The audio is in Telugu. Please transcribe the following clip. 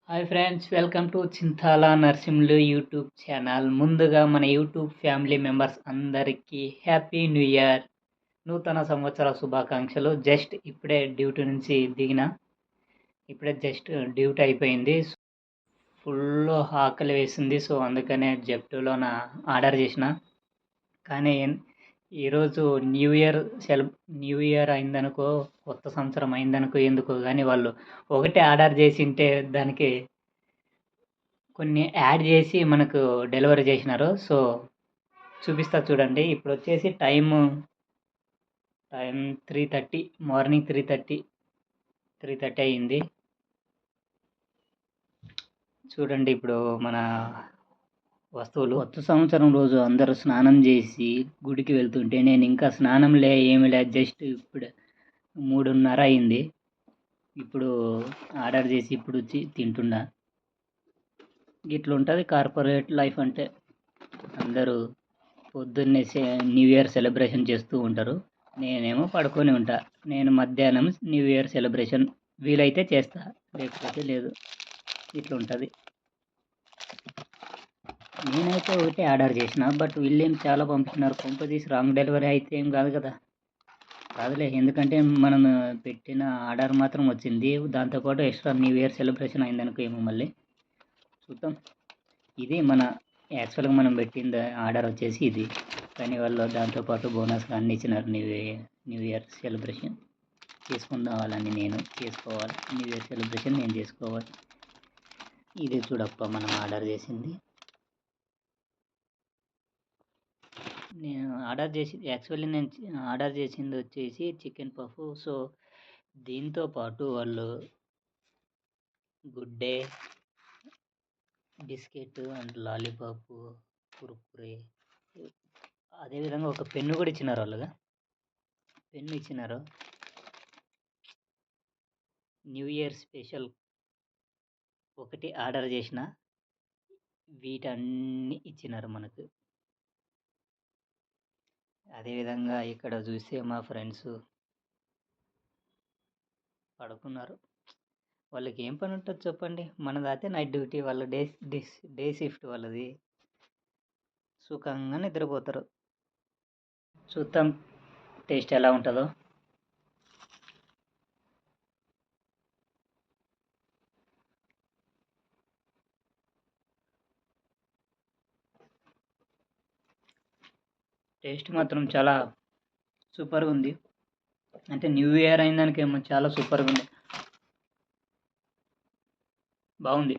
Hi friends, welcome to Chintala Narasimhulu YouTube channel. ముందుగా మన యూట్యూబ్ ఫ్యామిలీ మెంబర్స్ అందరికీ హ్యాపీ న్యూ ఇయర్, నూతన సంవత్సర శుభాకాంక్షలు. జస్ట్ ఇప్పుడే డ్యూటీ నుంచి దిగిన, ఇప్పుడే జస్ట్ డ్యూటీ అయిపోయింది. ఫుల్ ఆకలి వేసింది, సో అందుకనే జెప్టోలోన ఆర్డర్ చేసిన. కానీ ఈరోజు న్యూ ఇయర్ అయిందనుకో, కొత్త సంవత్సరం అయిందనుకో, ఎందుకో కానీ వాళ్ళు ఒకటే ఆర్డర్ చేసింటే దానికి కొన్ని యాడ్ చేసి మనకు డెలివరీ చేసినారు. సో చూపిస్తా చూడండి. ఇప్పుడు వచ్చేసి టైం 3:30, మార్నింగ్ 3:30 అయ్యింది. చూడండి ఇప్పుడు మన వస్తువులు. కొత్త సంవత్సరం రోజు అందరూ స్నానం చేసి గుడికి వెళ్తుంటే నేను ఇంకా స్నానం ఏమి లే, జస్ట్ ఇప్పుడు 3:30 అయింది. ఇప్పుడు ఆర్డర్ చేసి ఇప్పుడు వచ్చి తింటున్నా. ఇట్లా ఉంటుంది కార్పొరేట్ లైఫ్ అంటే. అందరూ పొద్దున్నే న్యూ ఇయర్ సెలబ్రేషన్ చేస్తూ ఉంటారు, నేనేమో పడుకొని ఉంటా. నేను మధ్యాహ్నం న్యూ ఇయర్ సెలబ్రేషన్ వీలైతే చేస్తా, లేకపోతే లేదు. ఇట్లా ఉంటుంది. నేనైతే ఒకటే ఆర్డర్ చేసిన, బట్ వీళ్ళేం చాలా పంపించినారు. పంపదీసి రాంగ్ డెలివరీ అయితే ఏం కాదు కదా. కాదులే, ఎందుకంటే మనం పెట్టిన ఆర్డర్ మాత్రం వచ్చింది, దాంతోపాటు ఎక్స్ట్రా న్యూ ఇయర్ సెలబ్రేషన్ అయిందనుకో ఏమో మళ్ళీ చూద్దాం. ఇది మన యాక్చువల్గా మనం పెట్టిన ఆర్డర్ వచ్చేసి ఇది, కానీ వాళ్ళు దాంతోపాటు బోనస్గా అన్ని ఇచ్చినారు. న్యూ ఇయర్ సెలబ్రేషన్ చేసుకుందాం, వాళ్ళని నేను చేసుకోవాలి. న్యూ ఇయర్ సెలబ్రేషన్ నేను చేసుకోవాలి. ఇది చూడప్ప మనం ఆర్డర్ చేసింది. నేను ఆర్డర్ చేసింది వచ్చేసి చికెన్ పఫ్. సో దీంతో పాటు వాళ్ళు good day, biscuit and lollipop, Kurkure, అదేవిధంగా ఒక పెన్ను కూడా ఇచ్చినారు. వాళ్ళుగా పెన్ను ఇచ్చినారు. న్యూ ఇయర్ స్పెషల్ ఒకటి ఆర్డర్ చేసిన, వీటన్నీ ఇచ్చినారు మనకు. అదేవిధంగా ఇక్కడ చూస్తే మా ఫ్రెండ్స్ పడుకున్నారు. వాళ్ళకి ఏం పని ఉంటుంది చెప్పండి. మనదైతే నైట్ డ్యూటీ, వాళ్ళ డే షిఫ్ట్ వాళ్ళది. సుఖంగా నిద్రపోతారు. చూద్దాం టేస్ట్ ఎలా ఉంటుందో. టేస్ట్ మాత్రం చాలా సూపర్గా ఉంది. అంటే న్యూ ఇయర్ అయిన దానికేమో చాలా సూపర్గా ఉంది, బాగుంది.